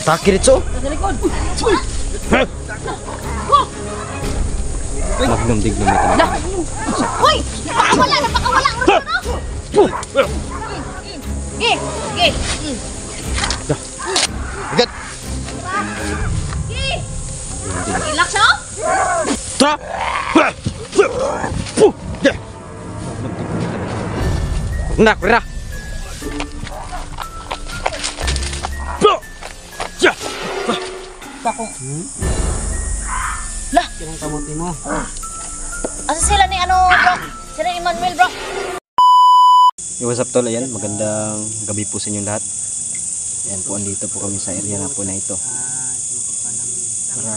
Atake dito. Sa likod. Magnum dignum ito. Hoy! Napakawala mo rin no? Gih. Agad. Gih. Relax oh. Tra. Nak ra. Bako. Lah, Yung kamuti mo. asa sila ni ano, bro? Sila ni Emmanuel, bro. Yo, what's up tol? Ayan, magandang gabi po sa inyo lahat. Ayan po, andito po kami sa area na po na ito. Para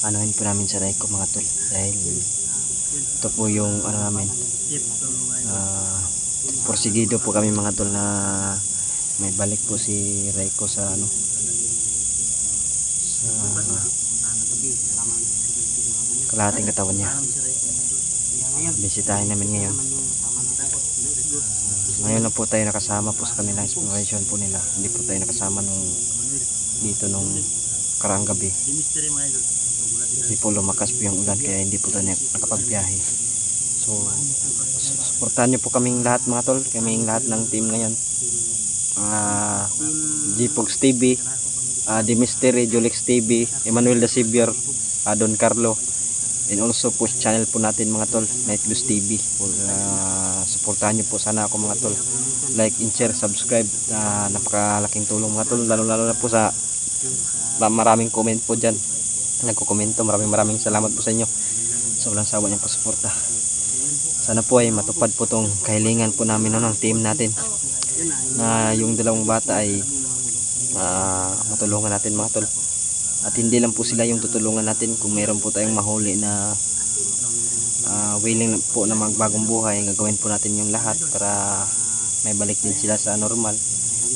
anuhin po namin sa Raiko mga tol. Dahil ito po yung ano namin. Porsigido po kami mga tol na may balik po si Raiko sa ano. Kalahating katawan niya. Bisitahin namin ngayon. Ngayon na po tayo nakasama po sa kanilang exploration po nila. Hindi po tayo nakasama dito nung karaang gabi. Hindi po lumakas po yung ulan kaya hindi po tayo nakapagbiyahe. So suportahan niyo po kaming lahat mga tol. Kaming lahat ng team ngayon. G-Pogs TV, The Mystery, Julix TV, Emmanuel the Savior, Don Carlo, and also po channel po natin mga tol, Night Blues TV. Suportahan nyo po sana ako mga tol, like and share, subscribe. Napakalaking tulong mga tol, lalo na po sa maraming comment po dyan, nagko-komento. Maraming salamat po sa inyo sa walang sawa niyong pasuporta. Sana po ay matupad po tong kahilingan po namin ng team natin, na yung dalawang bata ay matulungan natin mga tol. At hindi lang po sila yung tutulungan natin, kung meron po tayong mahuli na willing po na magbagong buhay, gagawin po natin yung lahat para may balik din sila sa normal,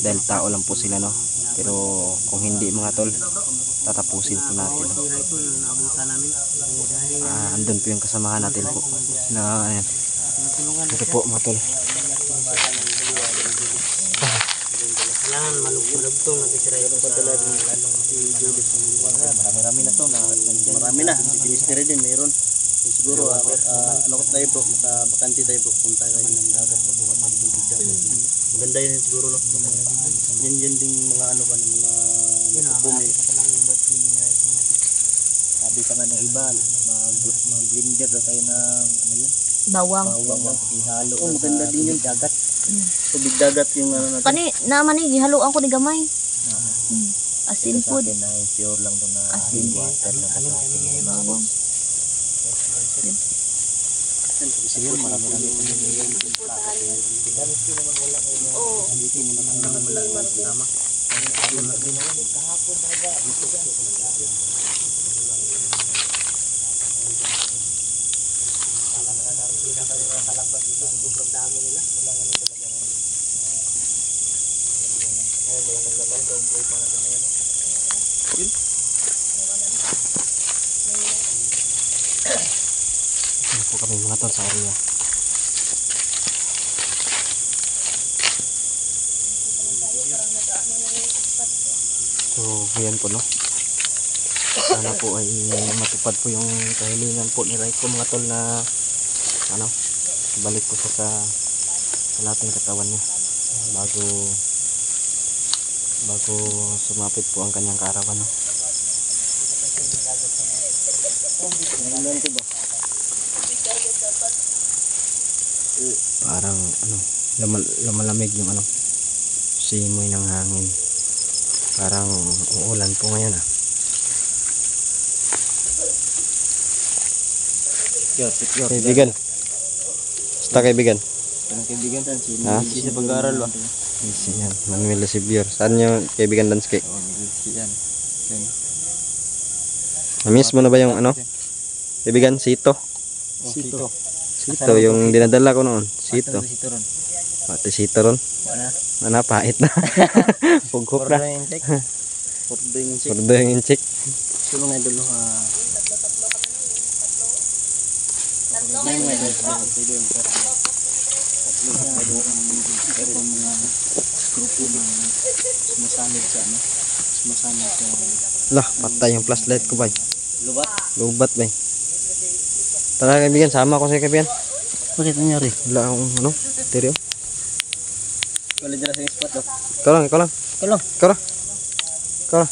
dahil tao lang po sila, no. Pero kung hindi mga tol, tatapusin po natin. Andun po yung kasamahan natin po na ayan. Ito po mga tol. Kailangan malugtong natin si Raiko sa lalong marami na to na marami na si Mystery din mayroon. Siguro ano ko tayo bro, bakante tayo bro, punta tayo ng dagat, pakuha tayo ng dagat. Maganda yun siguro no. Yan ding mga ano ba ng mga nagko-comment. Sabi pa nga ng iba, mag-blender daw tayo ng ano yun? Bawang. Ihalo. Oh, maganda din yung dagat. Tubig dagat yung ano natin. Kani naman ni gihaluan ko ni gamay. Asin food. Na pure lang to na asin water na sa atin. Bawang. Sige, marami. Oh. Ano po kami mga tol sa area. So ayan po no, sana po ay matupad po yung kahilingan po ni Raiko mga tol, na ano, balik po sa kalating katawan niya bago sumapit po ang kanyang kaarawan, no. Parang ano, lumalamig yung ano, simoy ng hangin. Parang uulan po ngayon Kaibigan. Basta kaibigan. Ang kaibigan tan si Si sa pag-aaral ba? Si yan, Manuel the Savior. Saan yung kaibigan Dansky? Si yan. Na-miss mo na ba yung ano? Kaibigan Sito? Sito. Sito yung dinadala ko noon. Sito. Sito ron. Pati Sito ron. Wala. Pahit na. Pugkop na. Purdo yung incheck. Sulong nga dulu may mga grupo ng sumasamid sa ano, sumasamid sa Lah, patay yung flashlight ko, bay. lubat. Lubat, bay. Tara, kaibigan, sama ko sa kaibigan. Bakit nangyari? Wala akong, ano, stereo. Wala dyan sa spot daw. Ikaw lang, ikaw lang. Ikaw lang. Ikaw lang. Ikaw lang.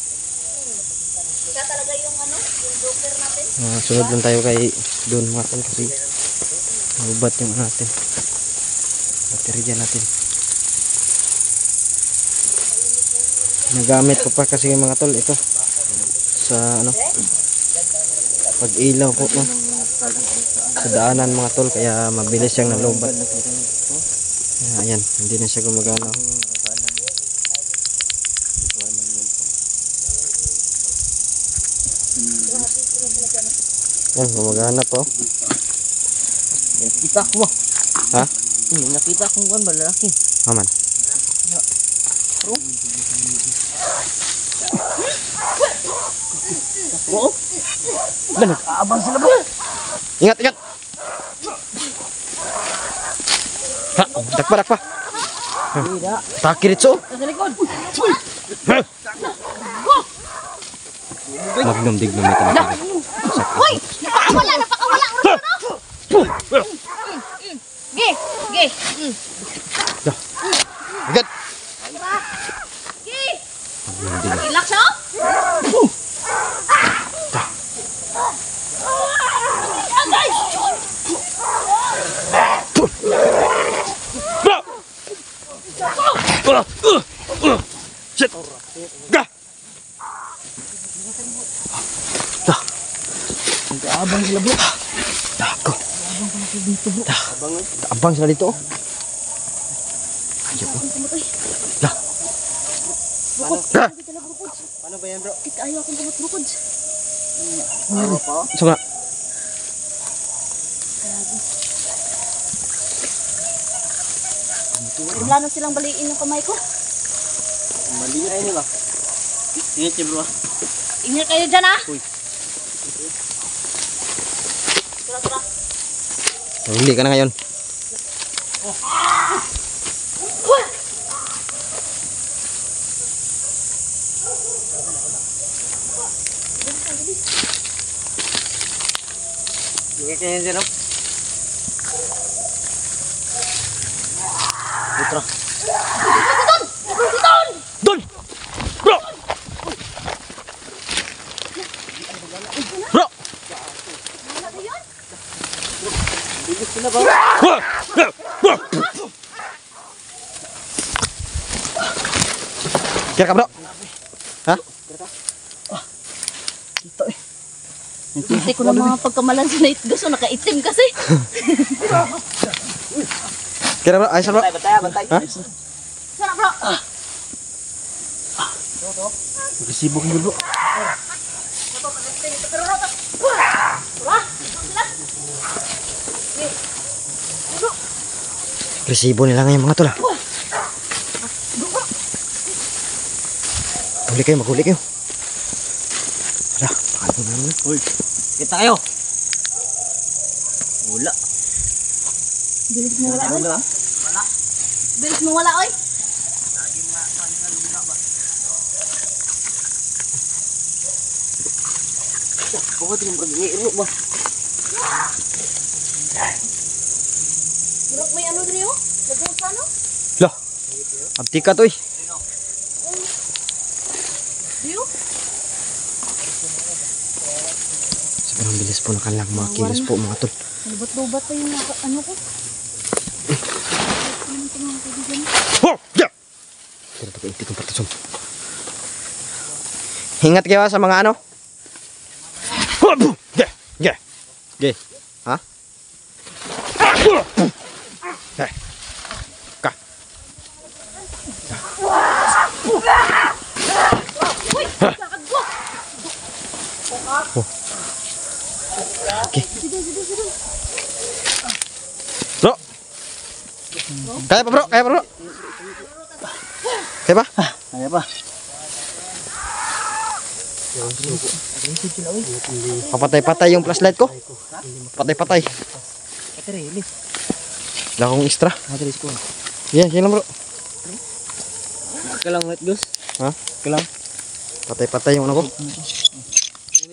Kaya talaga yung ano, yung joker natin. Sunod lang tayo kay doon mga tol kasi lubat yung natin. Baterya natin. Nagamit ko pa kasi yung mga tol ito sa ano pag ilaw po no? Sa daanan mga tol kaya mabilis siyang nalubat. Kaya ayan, hindi na siya gumagana. Yan, gumagana po. Nakita ko. Ha? Nakita kong kuwan ba lalaki. Aman. Oo. Ba nag-aabang sila ba? Ingat, ingat. Ha, dakpa, dakpa. Tidak. Takiritso. Sa likod. Magnum dignum ito na. Hoy! Napakawala! Napakawala! Ge! Ge! Agad. Ge! Relax siya? Shit. Ga. Nag-aabang sila bro. Dako. Abang sila dito. Ayo po. Dah. Ga. Paano ba yan bro? Kita ayaw akong bukod. Ano pa? So nga. Wala na silang baliin yung kamay ko. Mali na yun ba? Ingat siya bro. Ingat kayo dyan ha. Uy. Tara, tara. Huli ka na ngayon. Ingat kayo dyan oh. Putra. Don. Bro. Bro. Bilis sila ba? Kira ka bro. Ha? Ito eh. Hindi ko na mga pagkamalan sa night gusto nakaitim kasi. Kira bro, ayos na bro. Bantay. Ha? Sana bro. Nagsibok mo bro. Resibo nila ngayon mga tol ha. Huli kayo, maghuli kayo. Hala, baka ito naman. Uy. Kita kayo. Wala. Bilis mo wala oy. Wala. Bilis mo wala oy. Kung ito yung pag-iiro ba? Bro, may ano dito? Lagos sa ano? Lah, abti ka to eh. Dio? Sobrang bilis po ng kanilang mga kilos po mga tol. Lubat-lubat pa yung ano ko. Oh! Yeah! Pero ito kainti kong partisong. Ingat kayo sa mga ano. Ge! Ge! Ge! Ha? Ge! Ka! Uy! Lakad ko! Oh. Okay. Sige. Bro! Kaya pa bro? Kaya pa bro? Kaya pa? Kaya ba? Papatay-patay yung flashlight ko. Patay-patay. Ito rin. Wala akong extra. Madalis ko. Yan, yan lang bro. Kalang let goes. Ha? Kalang. Patay-patay yung ano ko.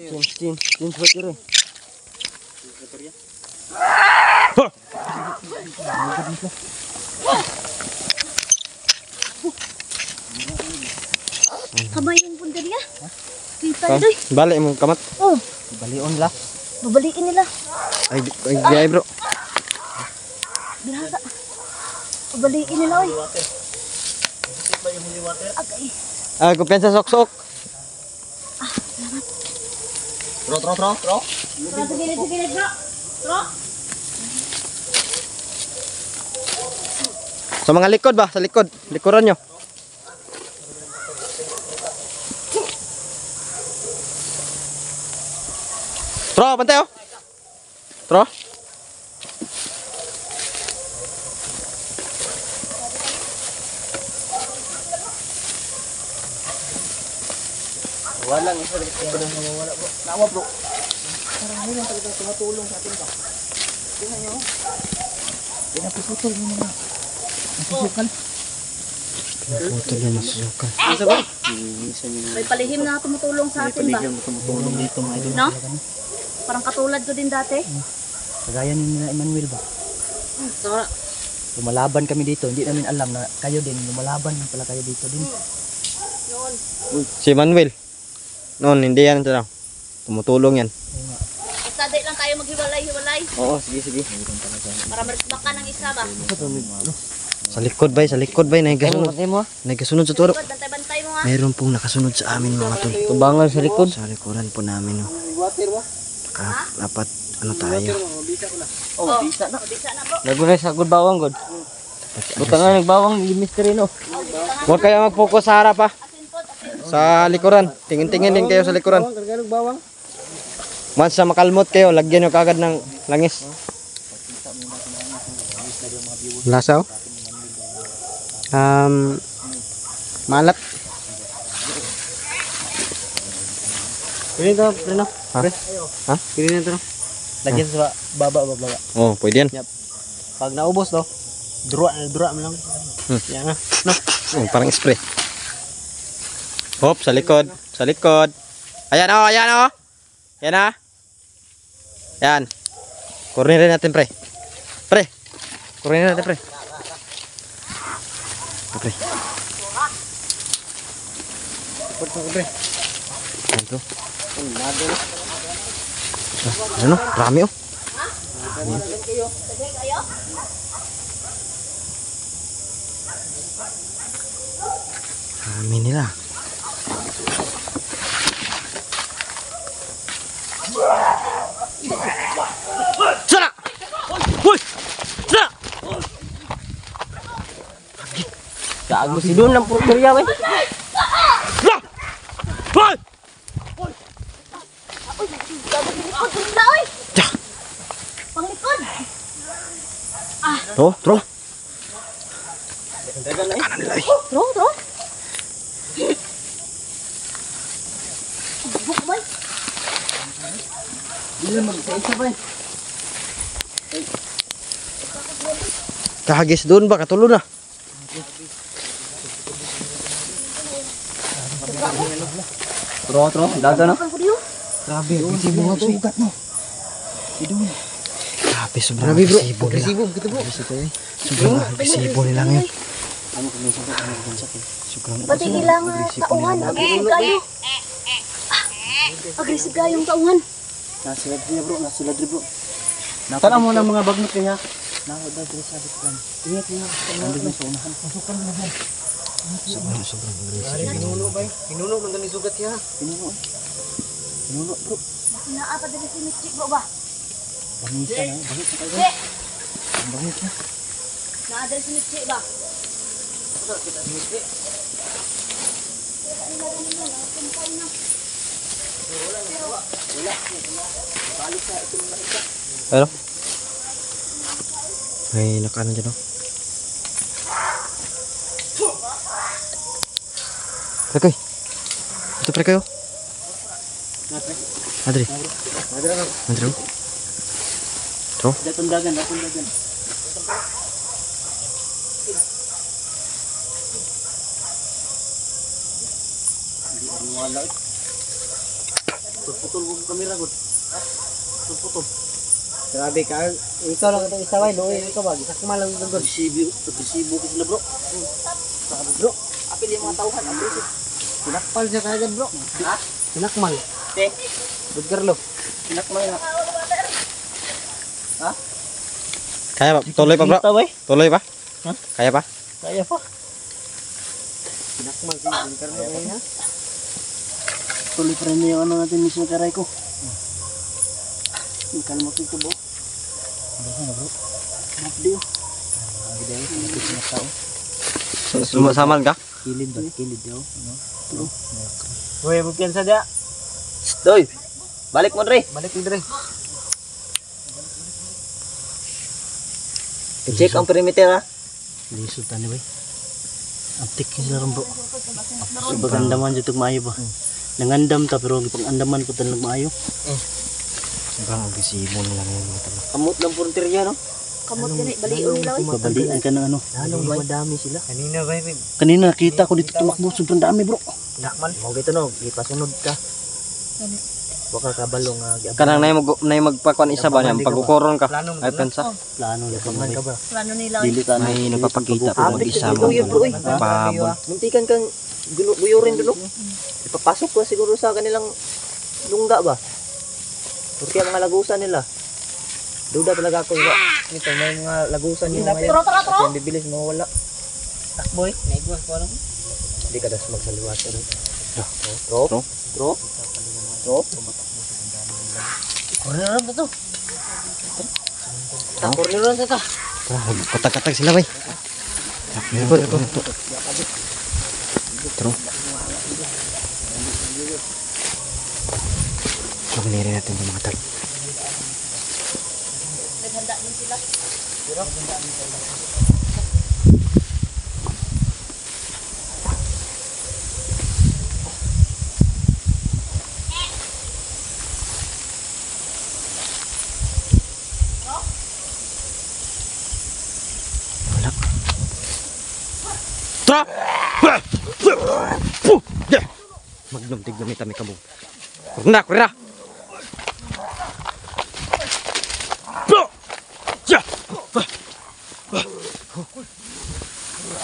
Chin sweater eh. Kamay yung punteriya. Kita doy. Balik mo kamat. Oh, Balion la. babalikin nila. Ay, bro. Birasa. Babalikin nila oy. Agay. Kumpiyansa sok-sok. Tro. Sa gilid bro. Bro. Sa mga likod ba? Sa likod. Likuran nyo. Tro, bantay oh. Tro. Walang isa rin mawawala bro. Nawa bro. Marami lang talagang tumatulong sa atin ba. Tingnan nyo. Pinapuputol mo naman. Nasusukal. Putol yan, nasusukal. Isa ba? May palihim na tumutulong sa atin ba? Tumutulong dito mga idol. No? Parang katulad ko din dati. Kagaya ni nila Emmanuel ba? So, Lumalaban kami dito. Hindi namin alam na kayo din. Lumalaban pala kayo dito din. noon. Si Manuel. Noon, hindi yan ito lang. Tumutulong yan. Basta di lang tayo maghiwalay-hiwalay. Oo, sige. Para marisbaka ng isa ba? Sa likod bay, nagasunod. Nagasunod sa turo. Bantay-bantay mo ha. Mayroon pong nakasunod sa amin mga tol. Tumbangan sa likod. Sa likuran po namin. Oh. Water mo? Dapat ano tayo. Oh, bisa na. Bisa na bro. Nagunay sa good bawang god. Buta nga nagbawang yung mystery no. Huwag kayo mag-focus sa harap ha. Asin po, asin. Sa likuran. Tingin-tingin din kayo sa likuran. Karga bawang. Once na makalmot kayo, lagyan nyo kagad ng langis. Lasa oh. Malat. Pili to, Preno. Ha? Ha? Pili na to. Lagyan sa baba. Oh, pwede yan. Pag naubos to, dura mo lang. Yan nga. No. Oh, parang spray. Hop, sa likod. Sa likod. Ayan oh, ayan oh. Yan ah. Yan. Kurnirin natin pre. Pre. Kurnirin natin pre. Pre. Pre. Yan bro. Ano? Rami oh. Lagay kayo. Rami nila. Sana! Hoy! Sana! Gago si doon lang porterya we. Lah! Hoy! Uy, gago likod sila oy. Tiyah! Panglikod. Tro. Dagan na eh. Kanan nila eh. Bro. Buk boy. Dili mo sa isa ba eh. Kahagis doon ba? Katulo na. Tro, dagan no. Kan ko diyo. Grabe, kasi mo sugat mo. Grabe, sobrang agresibo nila. Kita bro. Sobrang agresibo nila ngayon. Pati ilang tauhan. Agresif kayo. Agresif kayong tauhan. Nasilad niya bro, bro. Tara mo ng mga bagnot kanya. Nakadal diri sa bitan. Ingat niyo. Andun sa unahan. Pasukan mo ba? Sobrang agresibo. Pinuno ba? Pinuno man gani sugat ya. Pinuno bro. Naapa dali si Mitchie bro ba? Bangisa na, bangit sa kayo. Bangit na. Naadal si Mitchie ba? Ano? May nakaano dyan oh. Pre, ito pre kayo. Adri. Adri. Tro. Datong dagan. Ang wala. Putol ko kamera gud. Putol. Grabe ka. Ikaw lang itong isaway. Luwi ikaw ba? Sakma lang ito. Resibo ko sila bro. Sabi bro. Apil yung mga tauhan. Apil. Pinakpal siya kagad bro. Ha? Pinakmal. Te. Good Carlo. Pinakmay na. Ha? Kaya pa? Tuloy pa bro? Tuloy pa? Ha? Kaya pa? Kaya pa. Pinakmal si Good Carlo. Ha? Tuloy pa rin yung ano natin mismo karay ko. Hindi ka naman tutubo. Ano ka na bro? Mapdi oh. Sumasaman ka? Kilid ba? Kilid yun. Uy, magpiyansa dia. Stoy. Balik mo Dre. Balik ni Dre. Check ang perimeter ha. Lisod tani bay. Aptik yung sarang bro. So bagandaman dito maayo ba? Nangandam ta pero pag andaman ko talagang maayo. Sobrang agresibo nila ngayon mga tol. Kamot lang punteriya no. Kamot gani balion nila oy. Babalian ka ng ano. Lalong madami sila. Kanina ba yun? Kanina nakita ko dito tumakbo sobrang dami bro. Pinakmal. Mau gito no. Ipasunod ka. Baka kabalo nga. Kanang na magpakuan isa ba niya? Pagkukuron ka. Plano mo Ay pensa. Plano lang ka ka ba? Plano nila oy. Dili ka na. May nagpapakita po mag-isa mo. Buyur bro. Pabol. Muntikan kang buyurin dulo. Ipapasok ko siguro sa kanilang lungga ba? Porque ang mga lagusan nila. Duda talaga ako ba? Ito may mga lagusan yung mga Tro tro tro. yung bibilis mawala. Takboy. Naigwas ko lang. Hindi ka das magsaliwat rin. Drop. Drop. Drop. Corner na to. Corner na ta. Katak-katak sila bay. Terus. So, kinirin natin yung mga tag. Naghanda din sila. Wala. Tra! Magnum tignan may kami kabog. Kurna, kurna!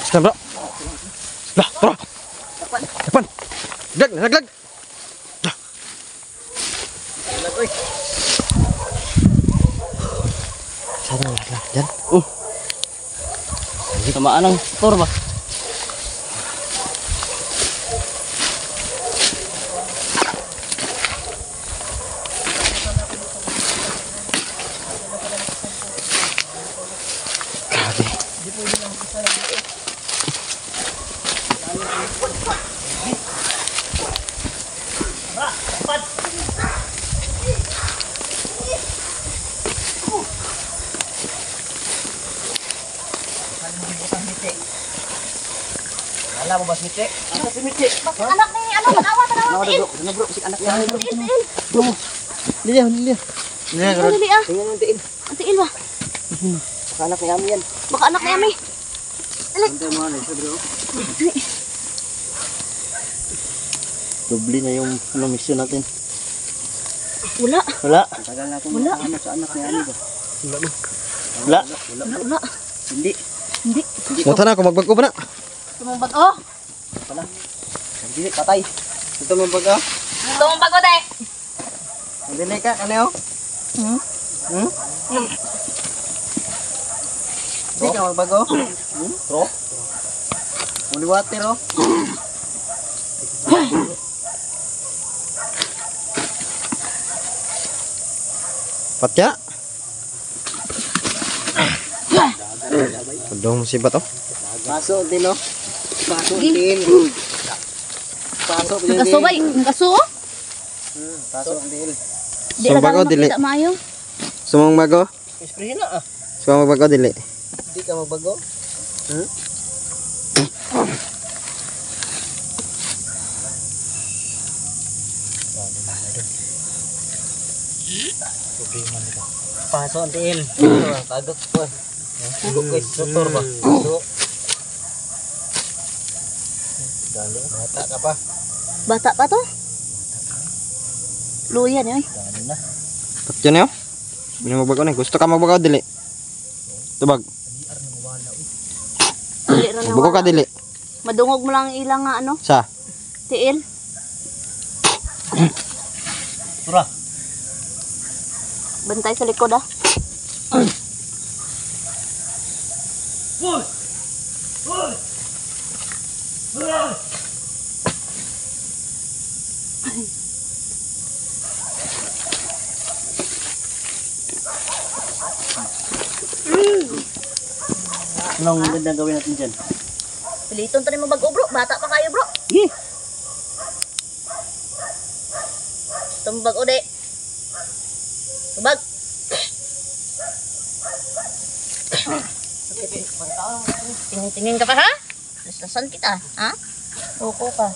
Sekarang bro. Lah, bro. Depan. Lag. Sana lah, Jan. Tamaan ng motor ba? Grabe. Alam mo ba si Che? Ano si Michi? Bakit anak ni ano tanawa. Ano bro? Si anak niya bro. Tiil. Liya. Ano dili ah? Tingnan yung tiin. Ang tiil ba? Sa anak ni Ami yan. Baka anak ni Ami. Antay mo na bro. Doble na yung mission natin. Wala. Wala. Tagal na akong ano sa anak ni Ami ba? Wala. Wala. Hindi. Hindi. Muta na ako magbago ba na? Tumambag oh. Wala. Hindi, patay. Ito mo baga. Tumambag oh de. Hindi ka, ano? Hmm? Hindi ka magbago. Bro? Muli water oh. Patya. Dong si bato. Paso din oh. Paso Sige. din. Paso din. Nagaso ba? Nagaso oh? Paso din. Di So, lang bago, dili. makita maayo. Sumong bago. Spray na ah. Sumong bago dili. Hindi ka magbago. Paso ang tiil. Tagot ko. Tagot ko instructor ba? Tagot. Dali. Bata ka pa. Bata pa to? Luya niya eh. Dali na. Patyan niyo. Hindi magbago na. Gusto ka magbago dili. Tubag. Dili ra na Magbago ka wala. dili. Madungog mo lang ang ilang nga ano, Sa. tiil. Tura. Bantay sa likod ah. Anong ganda gawin natin dyan? Piliton to ni mo bago bro. Bata pa kayo bro. Sige. Tumbag ode. Tumbag. Tingin ka pa ha? Laslasan kita, ha? Oko ka.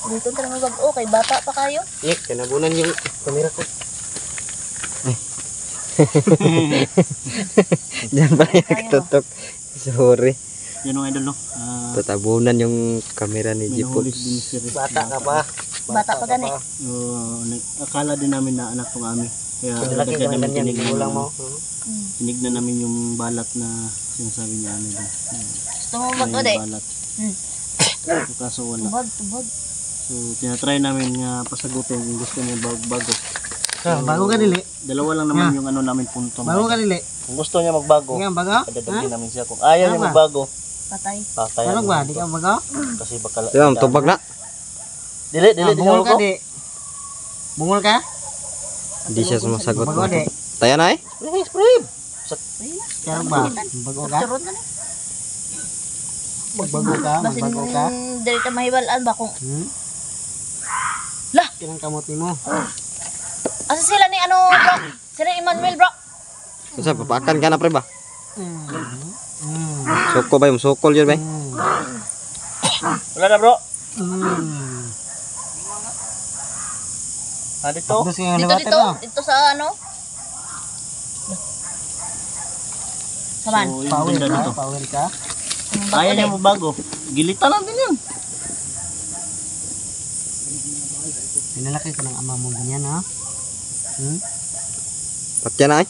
Dito ka naman bag okay, bata pa kayo. Kinabunan yung kamera ko. Diyan ba yung tutok? Sorry. Yan ang idol no. Tatabunan yung kamera ni Minahuli Jipox. si Mr. Bata ka pa. Bata pa gani. Akala din namin na anak kong ami. Kaya Laki ka naman yan. Gulang mo. tinignan namin yung balat na sinasabi niya ano doon. Gusto mo bag ode? Balat. Hmm. Kaso wala. Tubag. So tinatry namin nga pasagutin kung gusto niya bago. Bago ka dili. Dalawa lang naman yung ano namin punto. Bago ka dili. Kung gusto niya magbago, Nga bago? dadagin namin siya. Kung ayaw niya Tama. magbago, Patay. patayan Ano ba? namin Di ito. ka bago? Kasi baka Yung tubag na. Dili, dili, dili Bungol ka ako. di. Bungol ka? Hindi siya sumasagot. Bago di. Tayo na eh. Spray. Kaya ba? Bago ka? Turun na ni. Bago ka? Basin Bago ka? dili ta mahiwalaan ba kung Lah! Kinang kamot ni mo. asa sila ni ano bro? Sila Emmanuel bro. Kasi papakan ka na pre ba? Mm. Soko ba yung sokol yun ba? Wala na bro. Mm. Dito. Tapos yung Dito liwater dito, mo. dito sa ano? Saman. So, yung Power ganda ka? dito. Power ka? Ayaw niya magbago. Gilitan lang din yun. Pinalaki ka ng ama mo ganyan ha? Hmm? Patyan na eh.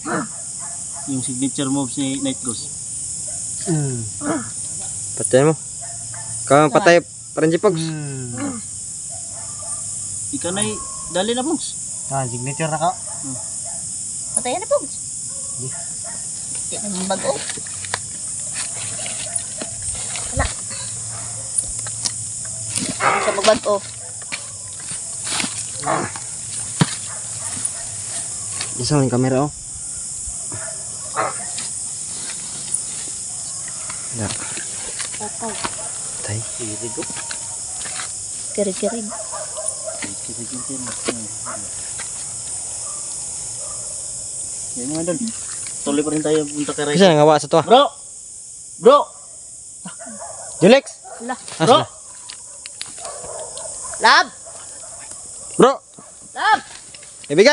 Yung signature moves ni Night Ghost. Mm. Patyan mo. Ikaw ang patay parang Jipox. Mm. Ika na dali na Bungs. Ah, signature na ka? Patayan na po. Di naman bago. Wala. Sa magbago. Isa mo yung kamera oh. Wala. Patay. Tay. Kirig ko. Kirig-kirig. Kirig yung tin. Yan mga doon. Tuloy pa rin tayo punta kay Ray. Isa nangawa sa to ah. Bro! Bro! Julex! Wala. Bro! Lab! Bro! Lab! Ibigan!